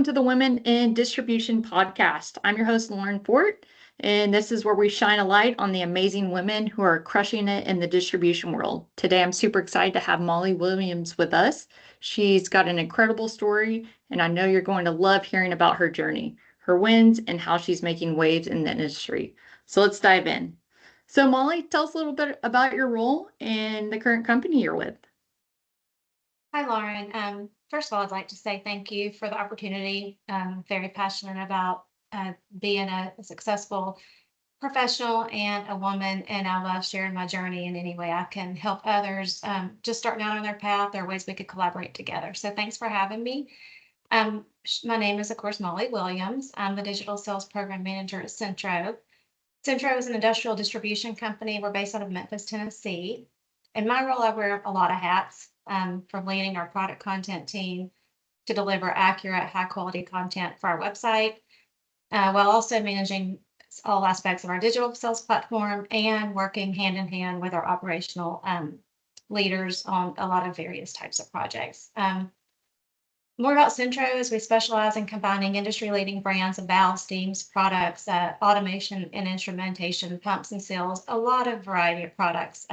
to the Women in Distribution podcast. I'm your host, Lauren Fort, and this is where we shine a light on the amazing women who are crushing it in the distribution world. Today, I'm super excited to have Molly Williams with us. She's got an incredible story, and I know you're going to love hearing about her journey, her wins, and how she's making waves in the industry. So let's dive in. So, Molly, tell us a little bit about your role and the current company you're with. Hi, Lauren. First of all, I'd like to say thank you for the opportunity. I'm very passionate about being a successful professional and a woman, and I love sharing my journey in any way I can help others just starting out on their path. There are ways we could collaborate together. So thanks for having me. My name is, of course, Molly Williams. I'm the Digital Sales Program Manager at Centro. Centro is an industrial distribution company. We're based out of Memphis, Tennessee. In my role, I wear a lot of hats, from leading our product content team to deliver accurate, high quality content for our website, while also managing all aspects of our digital sales platform and working hand in hand with our operational leaders on a lot of various types of projects. More about Centro is we specialize in combining industry-leading brands of valves, steams, products, automation and instrumentation, pumps and seals, a lot of variety of products.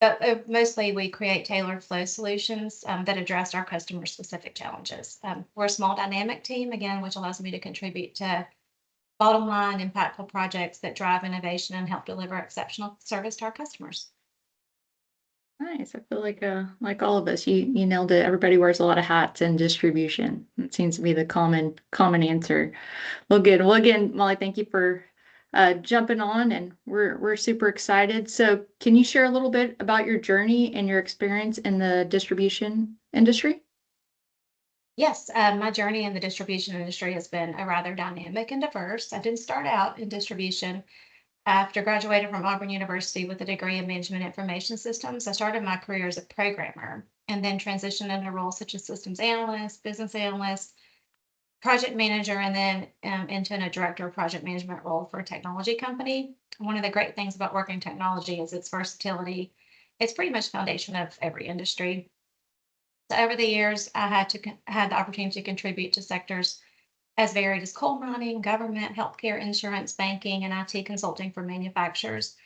But mostly we create tailored flow solutions that address our customer-specific challenges. We're a small dynamic team, again, which allows me to contribute to bottom line impactful projects that drive innovation and help deliver exceptional service to our customers. Nice. I feel like all of us, you nailed it. Everybody wears a lot of hats in distribution. It seems to be the common answer. Well, good. Well, again, Molly, thank you for jumping on, and we're super excited. So, can you share a little bit about your journey and your experience in the distribution industry? Yes, my journey in the distribution industry has been a rather dynamic and diverse. I didn't start out in distribution. After graduating from Auburn University with a degree in management information systems, I started my career as a programmer and then transitioned into roles such as systems analyst, business analyst, project manager, and then into a director of project management role for a technology company. One of the great things about working in technology is its versatility. It's pretty much the foundation of every industry. So over the years, I had the opportunity to contribute to sectors as varied as coal mining, government, healthcare, insurance, banking, and IT consulting for manufacturers.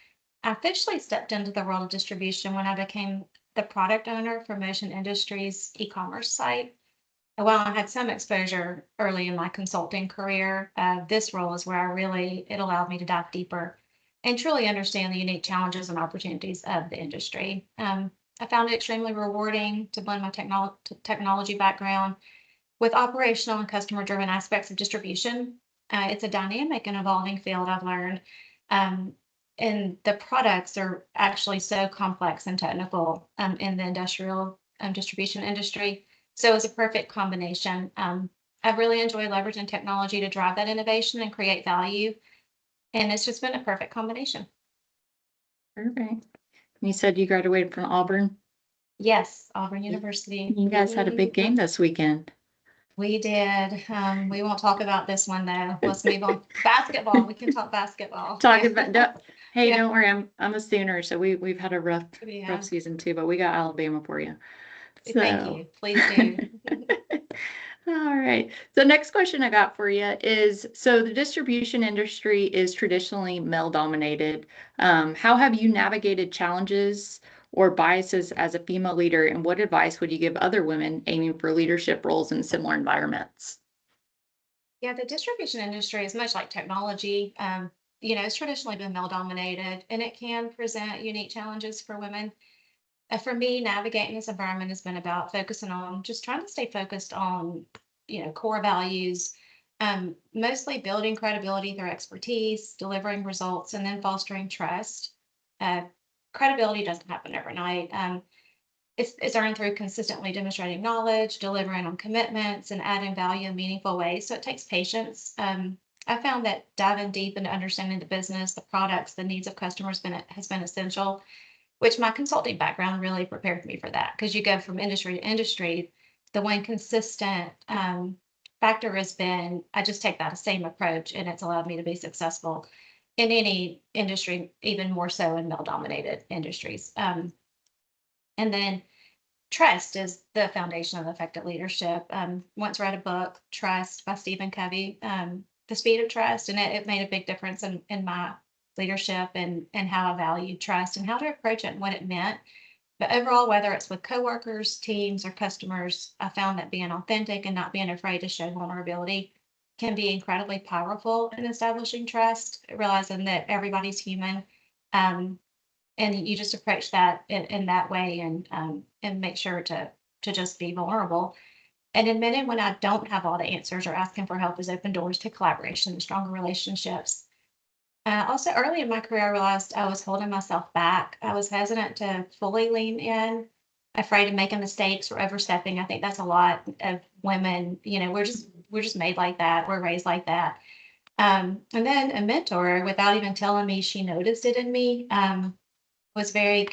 I officially stepped into the world of distribution when I became the product owner for Motion Industries e-commerce site. And while I had some exposure early in my consulting career, this role is where it allowed me to dive deeper and truly understand the unique challenges and opportunities of the industry. I found it extremely rewarding to blend my technology background with operational and customer-driven aspects of distribution. It's a dynamic and evolving field, I've learned, and the products are actually so complex and technical in the industrial distribution industry. So it's a perfect combination. I've really enjoyed leveraging technology to drive that innovation and create value, and it's just been a perfect combination. Perfect. You said you graduated from Auburn. Yes, Auburn University. You guys had a big game this weekend. We did. We won't talk about this one though. Let's move on. Basketball. We can talk basketball. Talk about hey, Yeah. don't worry, I'm a Sooner, so we've had a rough Yeah. season too, but we got Alabama for you. Thank you. Please do. All right. So next question I got for you is, so the distribution industry is traditionally male dominated. How have you navigated challenges or biases as a female leader, and what advice would you give other women aiming for leadership roles in similar environments? Yeah, the distribution industry is much like technology. It's traditionally been male dominated and it can present unique challenges for women. For me, navigating this environment has been about focusing on just trying to stay focused on, core values, mostly building credibility through expertise, delivering results, and then fostering trust. Uh, Credibility doesn't happen overnight. It's earned through consistently demonstrating knowledge, delivering on commitments, and adding value in meaningful ways. So it takes patience. I found that diving deep into understanding the business, the products, the needs of customers has been essential, which my consulting background really prepared me for that. Because you go from industry to industry, the one consistent factor has been I just take that same approach, and it's allowed me to be successful in any industry, even more so in male-dominated industries. And then trust is the foundation of effective leadership. Once read a book, Trust by Stephen Covey, The Speed of Trust, and it made a big difference in my leadership and how I valued trust and how to approach it and what it meant. But overall, whether it's with coworkers, teams, or customers, I found that being authentic and not being afraid to show vulnerability can be incredibly powerful in establishing trust, realizing that everybody's human. Um, and you just approach that in that way and make sure to just be vulnerable and admitting when I don't have all the answers or asking for help is open doors to collaboration and stronger relationships. Also, early in my career, I realized I was holding myself back. I was hesitant to fully lean in, afraid of making mistakes or overstepping. I think that's a lot of women. You know, we're just made like that. We're raised like that. And then a mentor, without even telling me she noticed it in me, was very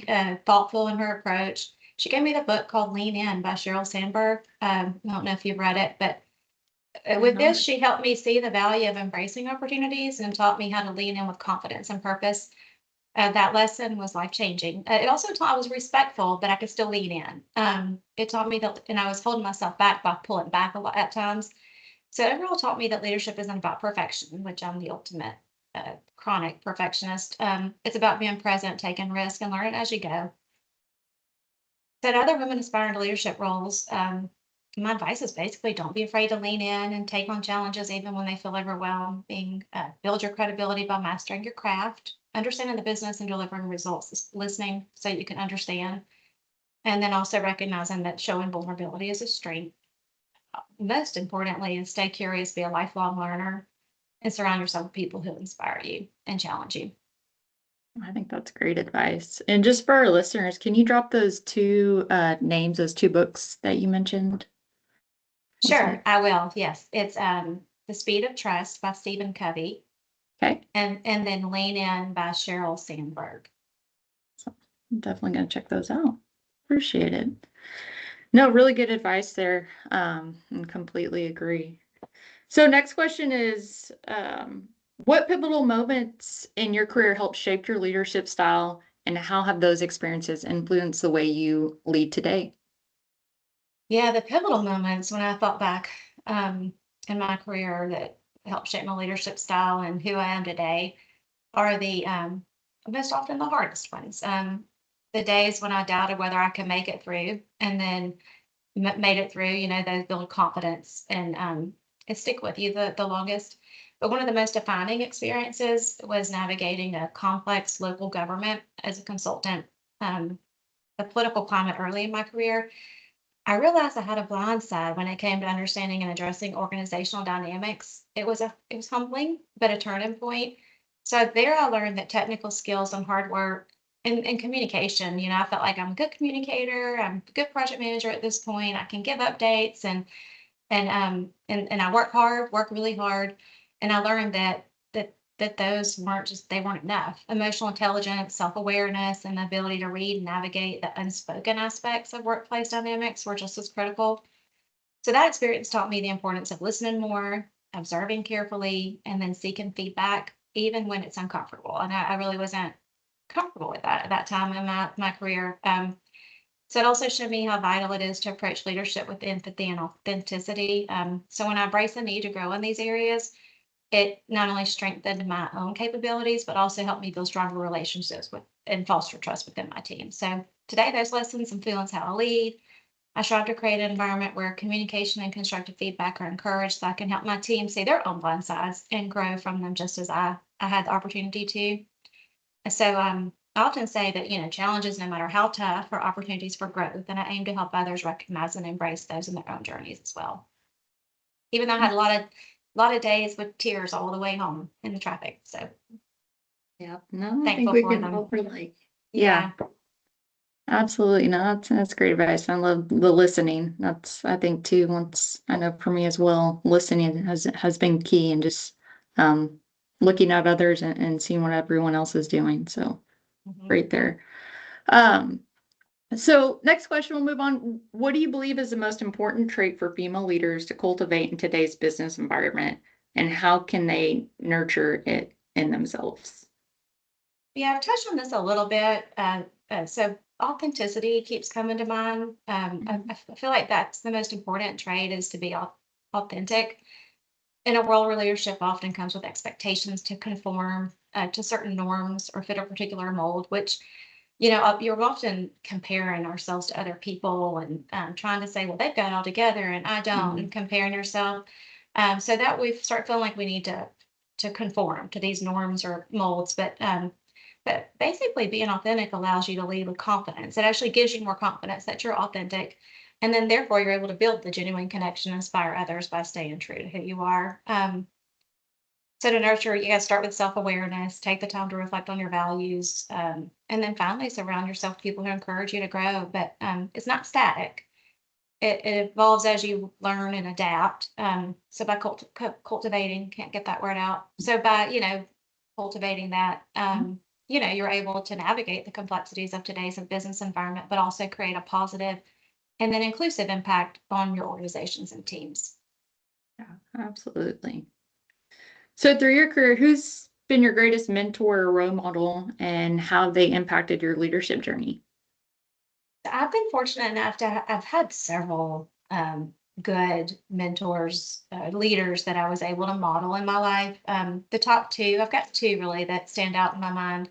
thoughtful in her approach. She gave me the book called Lean In by Sheryl Sandberg. I don't know if you've read it, but I'm with this, not. she helped me see the value of embracing opportunities and taught me how to lean in with confidence and purpose. That lesson was life changing. It also taught I was respectful, but I could still lean in. It taught me that, and I was holding myself back by pulling back a lot at times. So overall, taught me that leadership isn't about perfection, which I'm the ultimate chronic perfectionist. It's about being present, taking risk, and learning as you go. That other women aspiring to leadership roles, my advice is basically don't be afraid to lean in and take on challenges even when they feel overwhelmed. Build your credibility by mastering your craft, understanding the business and delivering results, listening so you can understand, and then also recognizing that showing vulnerability is a strength. Most importantly, is stay curious, be a lifelong learner, and surround yourself with people who inspire you and challenge you. I think that's great advice. And just for our listeners, can you drop those two names, those two books that you mentioned? Was Sure, it? I will. Yes, it's The Speed of Trust by Stephen Covey, Okay. and then Lean In by Sheryl Sandberg. So I'm definitely going to check those out. Appreciate it. No, really good advice there. And completely agree. So next question is, what pivotal moments in your career helped shape your leadership style, and how have those experiences influenced the way you lead today? Yeah, the pivotal moments when I thought back in my career that helped shape my leadership style and who I am today are the most often the hardest ones. The days when I doubted whether I could make it through, and then made it through. You know, those build confidence and it stick with you the longest. But one of the most defining experiences was navigating a complex local government as a consultant. Um, the political climate early in my career, I realized I had a blind side when it came to understanding and addressing organizational dynamics. It was humbling, but a turning point. So there I learned that technical skills and hard work and communication, I felt like I'm a good communicator, I'm a good project manager at this point. I can give updates and I work really hard. And I learned that those weren't enough. Emotional intelligence, self-awareness, and the ability to read and navigate the unspoken aspects of workplace dynamics were just as critical. So that experience taught me the importance of listening more, observing carefully, and then seeking feedback, even when it's uncomfortable. And I really wasn't comfortable with that at that time in my career. So it also showed me how vital it is to approach leadership with empathy and authenticity. So when I embrace the need to grow in these areas, it not only strengthened my own capabilities, but also helped me build stronger relationships with and foster trust within my team. So today, those lessons influence how I lead. I strive to create an environment where communication and constructive feedback are encouraged so I can help my team see their own blind sides and grow from them just as I had the opportunity to. So I often say that, challenges, no matter how tough, are opportunities for growth. And I aim to help others recognize and embrace those in their own journeys as well. Even though I had a lot of days with tears all the way home in the traffic. So Yeah, no, I think thankful we for can them. all relate. Yeah, Yeah. absolutely. No, that's great advice. I love the listening. That's, I think too, once I know for me as well, listening has been key, and just um looking at others and seeing what everyone else is doing. So Mhm. right there. Um, so next question, we'll move on. What do you believe is the most important trait for female leaders to cultivate in today's business environment, and how can they nurture it in themselves? Yeah, I've touched on this a little bit. So authenticity keeps coming to mind. Mhm. I feel like that's the most important trait is to be authentic. In a world where leadership often comes with expectations to conform to certain norms or fit a particular mold, which you're often comparing ourselves to other people and trying to say, well, they've got it all together and I don't, and Mhm. comparing yourself. So that we start feeling like we need to conform to these norms or molds. But basically, being authentic allows you to lead with confidence. It actually gives you more confidence that you're authentic. And then, therefore, you're able to build the genuine connection, inspire others by staying true to who you are. So to nurture, you got to start with self-awareness, take the time to reflect on your values, and then finally surround yourself with people who encourage you to grow. But it's not static. It evolves as you learn and adapt. So by cultivating, can't get that word out. So by, cultivating that, Mhm. you're able to navigate the complexities of today's business environment, but also create a positive and then inclusive impact on your organizations and teams. Yeah, absolutely. So through your career, who's been your greatest mentor or role model, and how have they impacted your leadership journey? I've been fortunate enough I've had several good mentors, leaders that I was able to model in my life. The top two, I've got two really that stand out in my mind.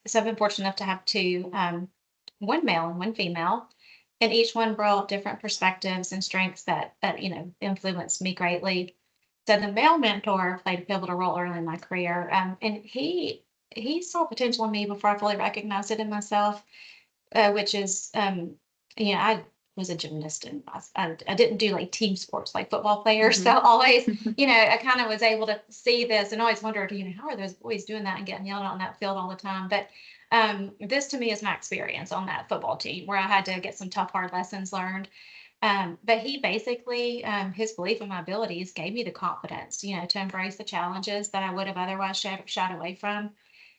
So I've been fortunate enough to have two, one male and one female, and each one brought different perspectives and strengths that influenced me greatly. So the male mentor played a pivotal role early in my career, and he saw potential in me before I fully recognized it in myself, which is, I was a gymnast and I didn't do like team sports like football players. So Mhm. always, I kind of was able to see this and always wondered, how are those boys doing that and getting yelled at on that field all the time? But this to me is my experience on that football team where I had to get some tough, hard lessons learned. But he basically, his belief in my abilities gave me the confidence, to embrace the challenges that I would have otherwise shied away from.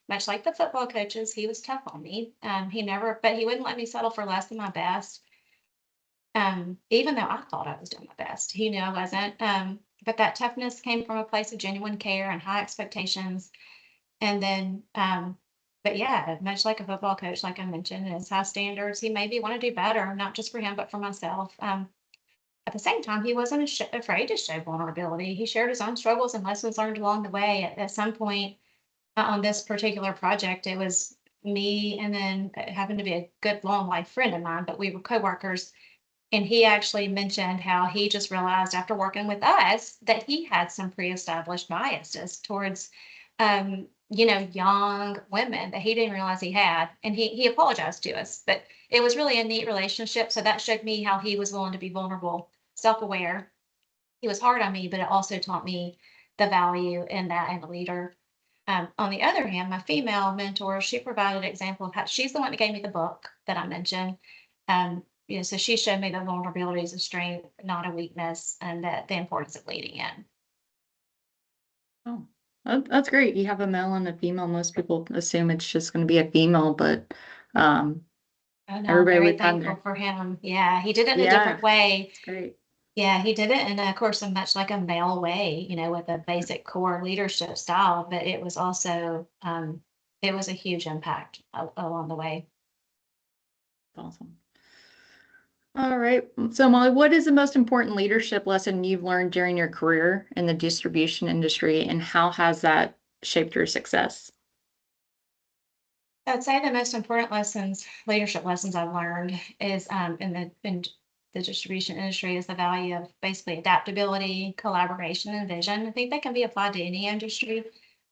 Much like the football coaches, he was tough on me. But he wouldn't let me settle for less than my best. Even though I thought I was doing my best, he knew I wasn't. But that toughness came from a place of genuine care and high expectations. And then, but yeah, much like a football coach, like I mentioned, his high standards, he made me want to do better, not just for him, but for myself. At the same time, he wasn't afraid to show vulnerability. He shared his own struggles and lessons learned along the way. At some point, on this particular project, it was me and then it happened to be a good long life friend of mine, but we were coworkers. And he actually mentioned how he just realized after working with us that he had some pre-established biases towards, young women that he didn't realize he had. And he apologized to us, but it was really a neat relationship. So that showed me how he was willing to be vulnerable, self-aware. He was hard on me, but it also taught me the value in that and a leader. On the other hand, my female mentor, she provided an example of how she's the one that gave me the book that I mentioned. So she showed me the vulnerabilities of strength, not a weakness, and that the importance of leading in. Oh, that's great. You have a male and a female. Most people assume it's just going to be a female, but um, Oh no, I'm everybody very we've had thankful there. for him. Yeah, he did it in a Yeah, different way. it's great. Yeah, he did it in, of course, a much like a male way, with a basic core leadership style, but it was also, it was a huge impact along the way. Awesome. All right. So, Molly, what is the most important leadership lesson you've learned during your career in the distribution industry, and how has that shaped your success? I'd say the most important leadership lessons I've learned is in the distribution industry is the value of basically adaptability, collaboration, and vision. I think they can be applied to any industry,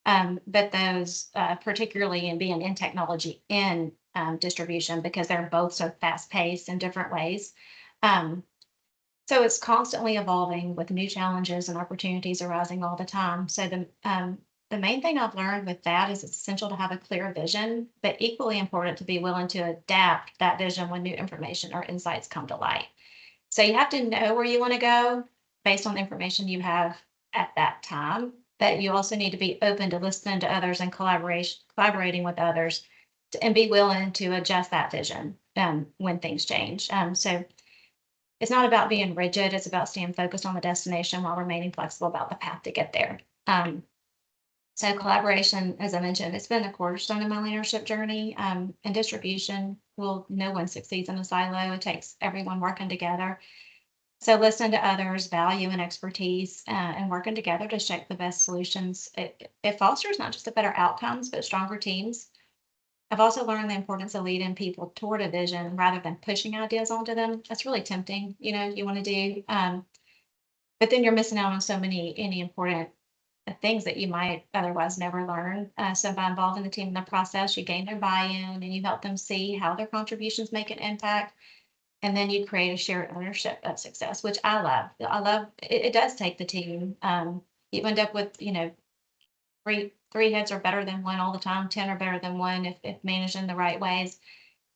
but those particularly in being in technology in distribution because they're both so fast paced in different ways. Um, so it's constantly evolving with new challenges and opportunities arising all the time. So the main thing I've learned with that is it's essential to have a clear vision, but equally important to be willing to adapt that vision when new information or insights come to light. So you have to know where you want to go based on the information you have at that time. But you also need to be open to listening to others and collaborating with others, and be willing to adjust that vision when things change. So it's not about being rigid, it's about staying focused on the destination while remaining flexible about the path to get there. Um, So collaboration, as I mentioned, it's been the cornerstone of my leadership journey. And distribution, well, no one succeeds in a silo. It takes everyone working together. So listen to others, value and expertise, and working together to shape the best solutions. It fosters not just the better outcomes, but stronger teams. I've also learned the importance of leading people toward a vision rather than pushing ideas onto them. That's really tempting, you want to do. But then you're missing out on so many any important things that you might otherwise never learn. So by involving the team in the process, you gain their buy-in and you help them see how their contributions make an impact. And then you create a shared ownership of success, which I love. I love it, it does take the team. You end up with, three heads are better than one all the time, 10 are better than one if managed in the right ways.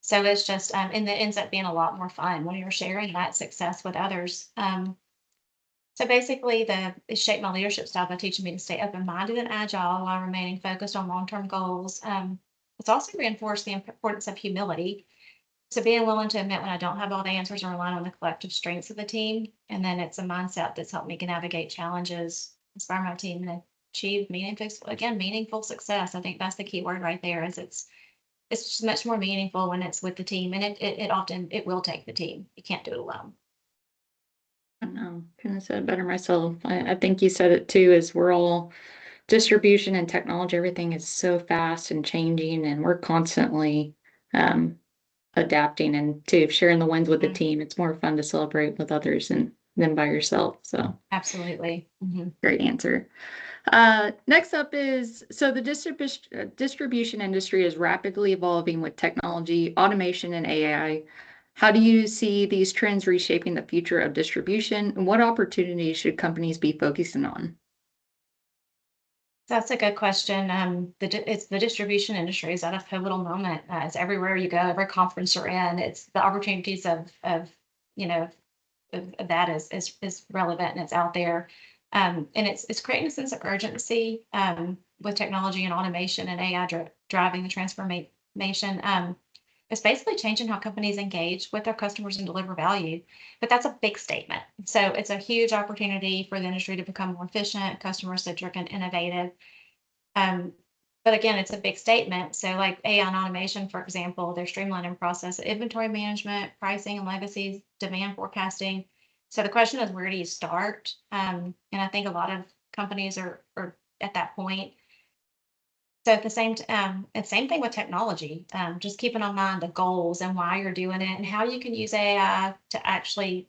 So it's just and it ends up being a lot more fun when you're sharing that success with others. So basically, it shaped my leadership style by teaching me to stay open-minded and agile while remaining focused on long-term goals. It's also reinforced the importance of humility. So being willing to admit when I don't have all the answers and relying on the collective strengths of the team. And then it's a mindset that's helped me navigate challenges, inspire my team, and achieve meaningful success. I think that's the key word right there. Is it's just much more meaningful when it's with the team, and it often it will take the team. You can't do it alone. I don't know, couldn't have said it better myself. I think you said it too, is we're all distribution and technology, everything is so fast and changing, and we're constantly um, adapting and to sharing the wins with the Mhm. team. It's more fun to celebrate with others than by yourself. So Absolutely. great answer. Next up is so the distribution industry is rapidly evolving with technology, automation, and AI. How do you see these trends reshaping the future of distribution, and what opportunities should companies be focusing on? That's a good question. It's the distribution industry is at a pivotal moment. It's everywhere you go, every conference you're in. It's the opportunities of you know of that is relevant and it's out there, and it's creating a sense of urgency with technology and automation and AI driving the transformation. It's basically changing how companies engage with their customers and deliver value. But that's a big statement. So it's a huge opportunity for the industry to become more efficient, customer centric, and innovative. Um, but again, it's a big statement. So, like AI and automation, for example, they're streamlining process inventory management, pricing and legacies, demand forecasting. So the question is, where do you start? And I think a lot of companies are at that point. So at the and same thing with technology. Just keeping in mind the goals and why you're doing it and how you can use AI to actually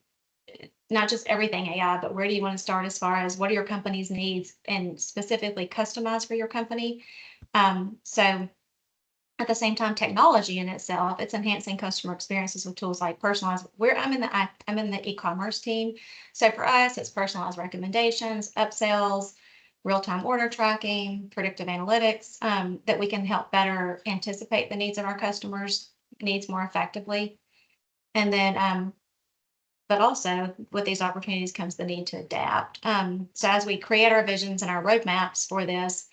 not just everything AI, but where do you want to start as far as what are your company's needs and specifically customized for your company. So at the same time, technology in itself, it's enhancing customer experiences with tools like personalized. Where I'm in the e-commerce team, so for us, it's personalized recommendations, upsells, real-time order tracking, predictive analytics that we can help better anticipate the needs of our customers' needs more effectively. And then but also with these opportunities comes the need to adapt. So as we create our visions and our roadmaps for this,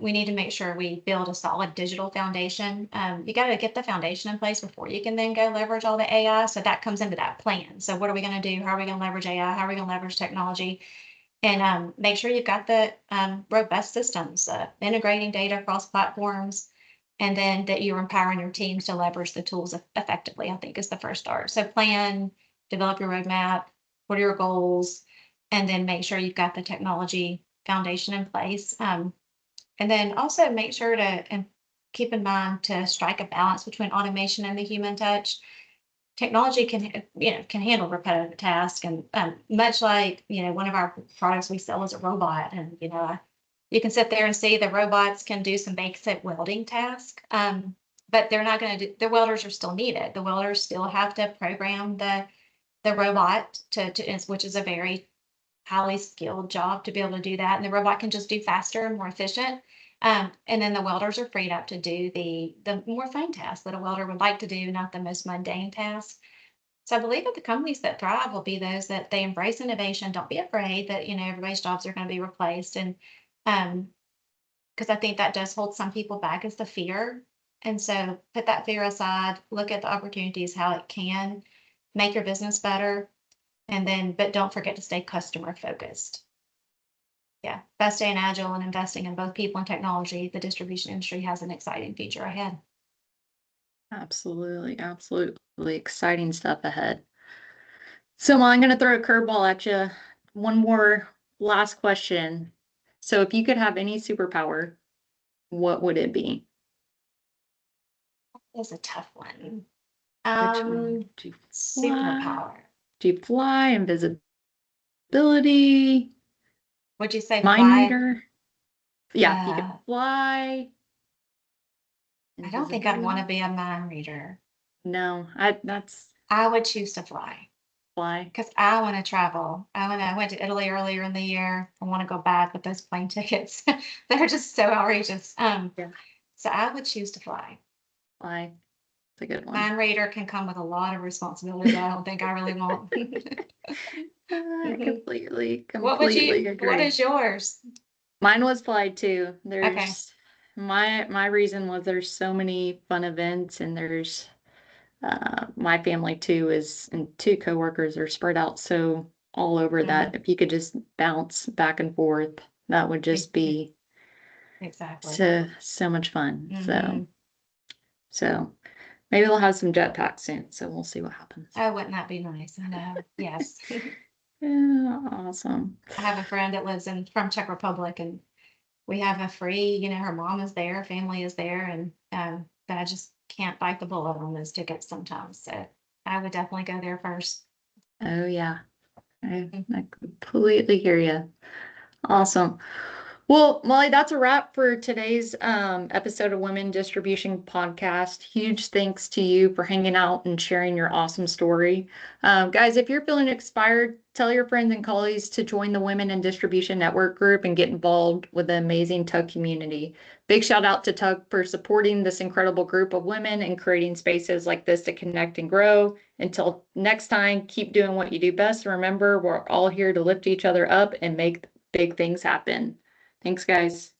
we need to make sure we build a solid digital foundation. You got to get the foundation in place before you can then go leverage all the AI. So that comes into that plan. So what are we going to do? How are we going to leverage AI? How are we going to leverage technology? And make sure you've got the robust systems, integrating data across platforms, and then that you're empowering your teams to leverage the tools effectively, I think is the first start. So plan, develop your roadmap, what are your goals, and then make sure you've got the technology foundation in place. And then also make sure to and keep in mind to strike a balance between automation and the human touch. Technology can handle repetitive tasks, and much like one of our products we sell is a robot, and you can sit there and see the robots can do some basic welding task, but they're not going to do. The welders are still needed. The welders still have to program the robot which is a very highly skilled job to be able to do that, and the robot can just do faster and more efficient. And then the welders are freed up to do the more fun tasks that a welder would like to do, not the most mundane tasks. So I believe that the companies that thrive will be those that they embrace innovation. Don't be afraid that everybody's jobs are going to be replaced, and because I think that does hold some people back is the fear. And so put that fear aside. Look at the opportunities, how it can make your business better, and then but don't forget to stay customer focused. Yeah, best staying agile and investing in both people and technology. The distribution industry has an exciting future ahead. Absolutely, absolutely exciting stuff ahead. So I'm going to throw a curveball at you. One more last question. So if you could have any superpower, what would it be? It's a tough one. Which one? Do you fly? Superpower. Do you fly? Invisibility? Would you say Mind fly? reader? Yeah, if you could Uh, fly, I don't think I'd want to invisibility. be a mind reader. No, that's I would choose to fly fly. because I want to travel. I went to Italy earlier in the year. I want to go back with those plane tickets. They're just so outrageous. Yeah, So I would choose to fly. fly. It's a good one. Mind reader can come with a lot of responsibility that I don't think I really want. I Mhm. completely What agree. is yours? Mine was fly too. Okay. There's my reason was there's so many fun events and there's my family too is and two coworkers are spread out so all over Mhm. that if you could just bounce back and forth, that would E- just e- be Exactly. so much fun. Hmm. So maybe we'll have some jetpacks soon. So we'll see what happens. Oh, wouldn't that be nice? I know. Yes. Yeah, awesome. I have a friend that lives in from Czech Republic, and we have a free, her mom is there, family is there, and but I just can't bite the bullet on those tickets sometimes. So I would definitely go there first. Oh yeah, Mhm. I completely hear you. Awesome. Well, Molly, that's a wrap for today's episode of Women Distribution Podcast. Huge thanks to you for hanging out and sharing your awesome story. Guys, if you're feeling inspired, tell your friends and colleagues to join the Women in Distribution Network group and get involved with the amazing Tug community. Big shout out to Tug for supporting this incredible group of women and creating spaces like this to connect and grow. Until next time, keep doing what you do best. Remember, we're all here to lift each other up and make big things happen. Thanks, guys.